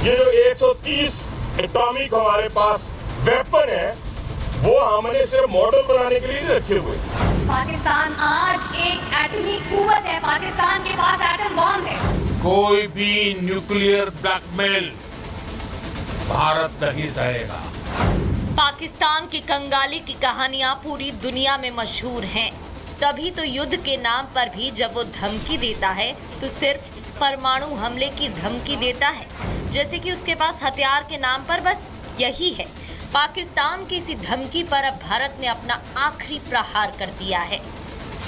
ये जो 130 एटॉमिक हमारे पास वेपन है वो हमने सिर्फ मॉडल बनाने के लिए नहीं रखे हुए। पाकिस्तान आज एक एटमी कुव्वत है, पाकिस्तान के पास एटम बॉम्ब है। कोई भी न्यूक्लियर ब्लैकमेल भारत नहीं सहेगा। पाकिस्तान की कंगाली की कहानियां पूरी दुनिया में मशहूर हैं। तभी तो युद्ध के नाम पर भी जब वो धमकी देता है तो सिर्फ परमाणु हमले की धमकी देता है, जैसे कि उसके पास हथियार के नाम पर बस यही है। पाकिस्तान की इसी धमकी पर अब भारत ने अपना आखिरी प्रहार कर दिया है।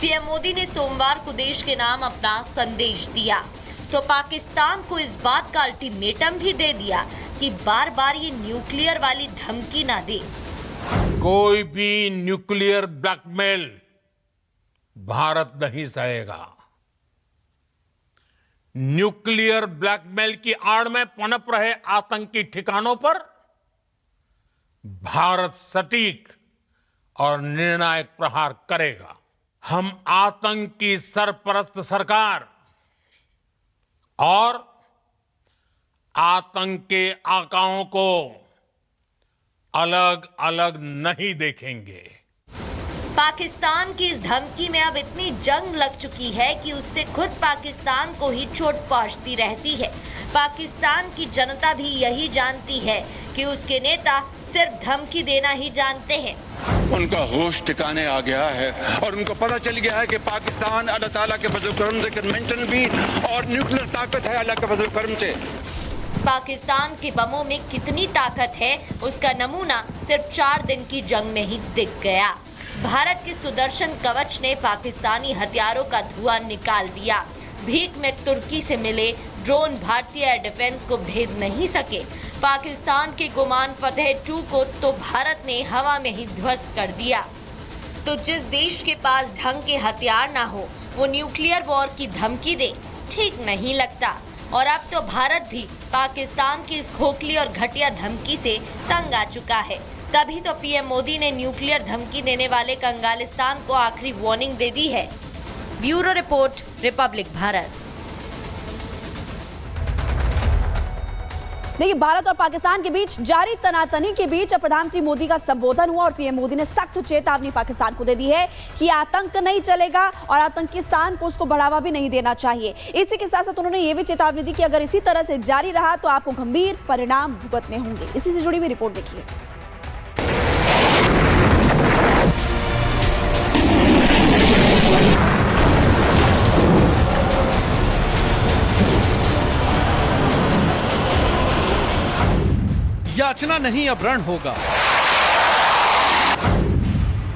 पीएम मोदी ने सोमवार को देश के नाम अपना संदेश दिया तो पाकिस्तान को इस बात का अल्टीमेटम भी दे दिया कि बार बार ये न्यूक्लियर वाली धमकी ना दे। कोई भी न्यूक्लियर ब्लैकमेल भारत नहीं सहेगा। न्यूक्लियर ब्लैकमेल की आड़ में पनप रहे आतंकी ठिकानों पर भारत सटीक और निर्णायक प्रहार करेगा। हम आतंक की सरपरस्त सरकार और आतंक के आकाओं को अलग अलग नहीं देखेंगे। पाकिस्तान की इस धमकी में अब इतनी जंग लग चुकी है कि उससे खुद पाकिस्तान को ही चोट पहुंचती रहती है। पाकिस्तान की जनता भी यही जानती है कि उसके नेता सिर्फ धमकी देना ही जानते हैं। उनका होश ठिकाने आ गया है और उनको पता चल गया है कि पाकिस्तान अल्लाह ताला के फजल करम से कन्वेंशन भी और न्यूक्लियर ताकत है अल्लाह के फजल करम से। पाकिस्तान के बमों में कितनी ताकत है उसका नमूना सिर्फ 4 दिन की जंग में ही दिख गया। भारत के सुदर्शन कवच ने पाकिस्तानी हथियारों का धुआं निकाल दिया। भीख में तुर्की से मिले ड्रोन भारतीय एयर डिफेंस को भेद नहीं सके। पाकिस्तान के गुमान फतेह 2 को तो भारत ने हवा में ही ध्वस्त कर दिया। तो जिस देश के पास ढंग के हथियार ना हो वो न्यूक्लियर वॉर की धमकी दे, ठीक नहीं लगता। और अब तो भारत भी पाकिस्तान की इस खोखली और घटिया धमकी से तंग आ चुका है। तभी तो पीएम मोदी ने न्यूक्लियर धमकी देने वाले कंगालिस्तान को आखिरी वार्निंग दे दी है। Bureau report, Republic Bharat. देखिए, भारत और पाकिस्तान के बीच जारी तनातनी के बीच प्रधानमंत्री मोदी का संबोधन हुआ और पीएम मोदी ने सख्त चेतावनी पाकिस्तान को दे दी है कि आतंक नहीं चलेगा और आतंकिस्तान को उसको बढ़ावा भी नहीं देना चाहिए। इसी के साथ साथ उन्होंने ये भी चेतावनी दी कि अगर इसी तरह से जारी रहा तो आपको गंभीर परिणाम भुगतने होंगे। इसी से जुड़ी हुई रिपोर्ट देखिए। याचना नहीं अब रण होगा,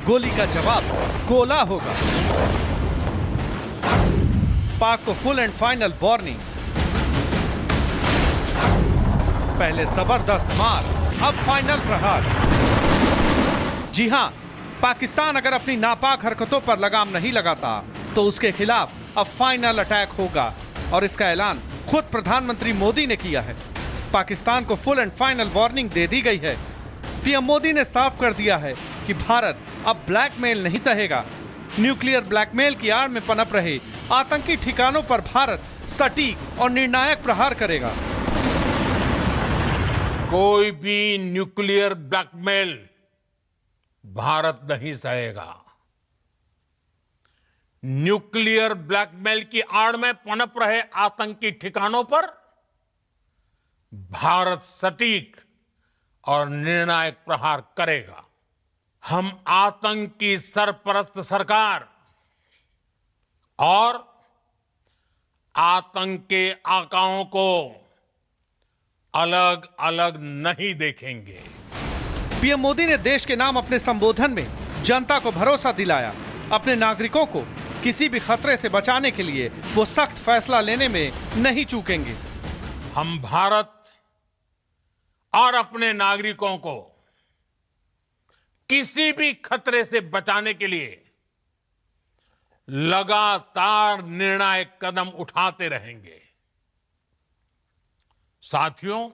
गोली का जवाब गोला होगा। पाक को फुल एंड फाइनल वार्निंग। पहले जबरदस्त मार, अब फाइनल प्रहार। जी हां, पाकिस्तान अगर अपनी नापाक हरकतों पर लगाम नहीं लगाता तो उसके खिलाफ अब फाइनल अटैक होगा और इसका ऐलान खुद प्रधानमंत्री मोदी ने किया है। पाकिस्तान को फुल एंड फाइनल वार्निंग दे दी गई है। पीएम मोदी ने साफ कर दिया है कि भारत अब ब्लैकमेल नहीं सहेगा। न्यूक्लियर ब्लैकमेल की आड़ में पनप रहे आतंकी ठिकानों पर भारत सटीक और निर्णायक प्रहार करेगा। कोई भी न्यूक्लियर ब्लैकमेल भारत नहीं सहेगा। न्यूक्लियर ब्लैकमेल की आड़ में पनप रहे आतंकी ठिकानों पर भारत सटीक और निर्णायक प्रहार करेगा। हम आतंक की सरपरस्त सरकार और आतंक के आकाओं को अलग अलग नहीं देखेंगे। पीएम मोदी ने देश के नाम अपने संबोधन में जनता को भरोसा दिलाया। अपने नागरिकों को किसी भी खतरे से बचाने के लिए वो सख्त फैसला लेने में नहीं चूकेंगे। हम भारत और अपने नागरिकों को किसी भी खतरे से बचाने के लिए लगातार निर्णायक कदम उठाते रहेंगे। साथियों,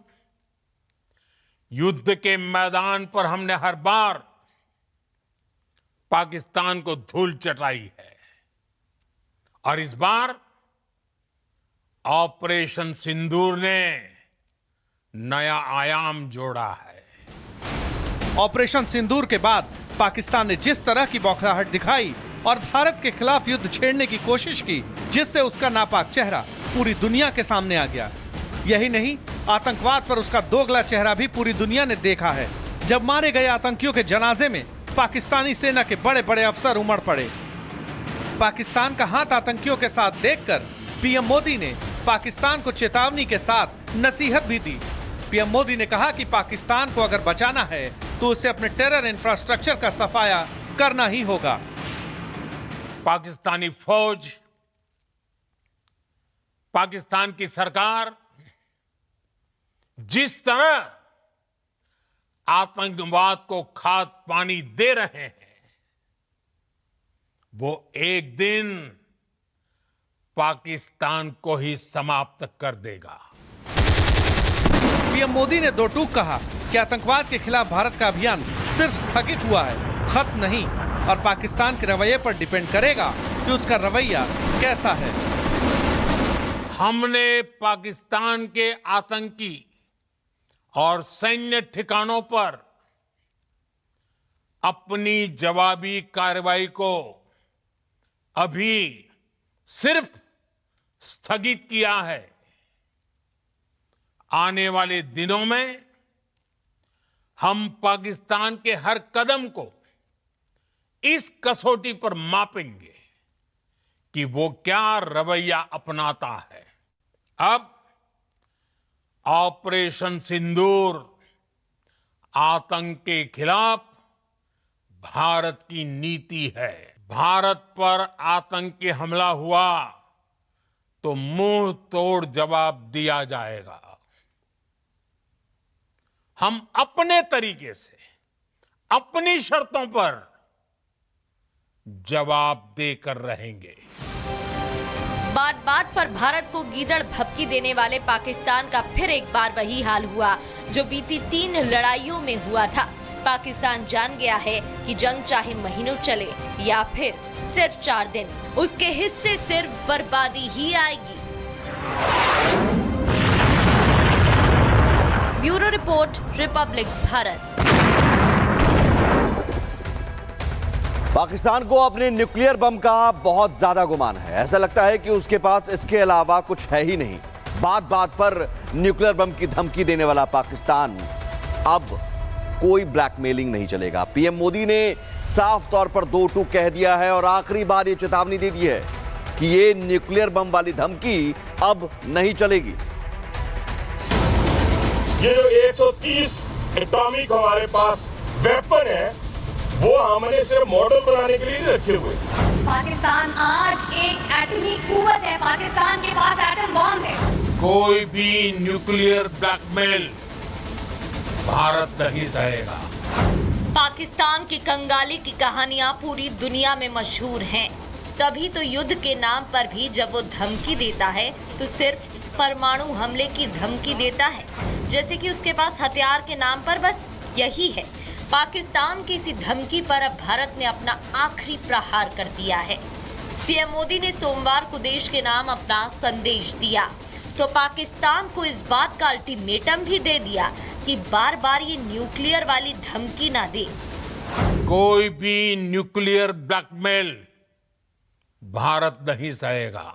युद्ध के मैदान पर हमने हर बार पाकिस्तान को धूल चटाई है और इस बार ऑपरेशन सिंदूर ने नया आयाम जोड़ा है। ऑपरेशन सिंदूर के बाद पाकिस्तान ने जिस तरह की बौखलाहट दिखाई और भारत के खिलाफ युद्ध छेड़ने की कोशिश की, जिससे उसका नापाक चेहरा पूरी दुनिया के सामने आ गया। यही नहीं, आतंकवाद पर उसका दोगला चेहरा भी पूरी दुनिया ने देखा है, जब मारे गए आतंकियों के जनाजे में पाकिस्तानी सेना के बड़े बड़े अफसर उमड़ पड़े। पाकिस्तान का हाथ आतंकियों के साथ देखकर पीएम मोदी ने पाकिस्तान को चेतावनी के साथ नसीहत भी दी। पीएम मोदी ने कहा कि पाकिस्तान को अगर बचाना है तो उसे अपने टेरर इंफ्रास्ट्रक्चर का सफाया करना ही होगा। पाकिस्तानी फौज, पाकिस्तान की सरकार जिस तरह आतंकवाद को खाद पानी दे रहे हैं, वो एक दिन पाकिस्तान को ही समाप्त कर देगा। पीएम मोदी ने दो टूक कहा कि आतंकवाद के खिलाफ भारत का अभियान सिर्फ स्थगित हुआ है, खत्म नहीं, और पाकिस्तान के रवैये पर डिपेंड करेगा कि उसका रवैया कैसा है। हमने पाकिस्तान के आतंकी और सैन्य ठिकानों पर अपनी जवाबी कार्रवाई को अभी सिर्फ स्थगित किया है। आने वाले दिनों में हम पाकिस्तान के हर कदम को इस कसौटी पर मापेंगे कि वो क्या रवैया अपनाता है। अब ऑपरेशन सिंदूर आतंक के खिलाफ भारत की नीति है। भारत पर आतंकी हमला हुआ तो मुंह तोड़ जवाब दिया जाएगा। हम अपने तरीके से, अपनी शर्तों पर जवाब देकर रहेंगे। बात बात पर भारत को गीदड़ भभकी देने वाले पाकिस्तान का फिर एक बार वही हाल हुआ जो बीती 3 लड़ाइयों में हुआ था। पाकिस्तान जान गया है कि जंग चाहे महीनों चले या फिर सिर्फ 4 दिन, उसके हिस्से सिर्फ बर्बादी ही आएगी। Bureau report, Republic Bharat. Pakistan को अपने न्यूक्लियर बम का बहुत ज्यादा गुमान है। ऐसा लगता है कि उसके पास इसके अलावा कुछ है ही नहीं। बात बात पर न्यूक्लियर बम की धमकी देने वाला पाकिस्तान, अब कोई ब्लैकमेलिंग नहीं चलेगा। पीएम मोदी ने साफ तौर पर 2 टूक कह दिया है और आखिरी बार ये चेतावनी दे दी है कि ये न्यूक्लियर बम वाली धमकी अब नहीं चलेगी। ये जो 130 एटॉमिक हमारे पास वेपन है, वो हमने सिर्फ मॉडल बनाने के लिए रखे हुए। पाकिस्तान आज एक एटमी कुव्वत है। पाकिस्तान के पास एटम बॉम्ब है। कोई भी न्यूक्लियर ब्लैकमेल भारत नहीं सहेगा। पाकिस्तान की कंगाली की कहानियां पूरी दुनिया में मशहूर हैं। तभी तो युद्ध के नाम पर भी जब वो धमकी देता है तो सिर्फ परमाणु हमले की धमकी देता है, जैसे कि उसके पास हथियार के नाम पर बस यही है। पाकिस्तान की इसी धमकी पर अब भारत ने अपना आखिरी प्रहार कर दिया है। पीएम मोदी ने सोमवार को देश के नाम अपना संदेश दिया तो पाकिस्तान को इस बात का अल्टीमेटम भी दे दिया कि बार बार ये न्यूक्लियर वाली धमकी ना दे। कोई भी न्यूक्लियर ब्लैकमेल भारत नहीं सहेगा।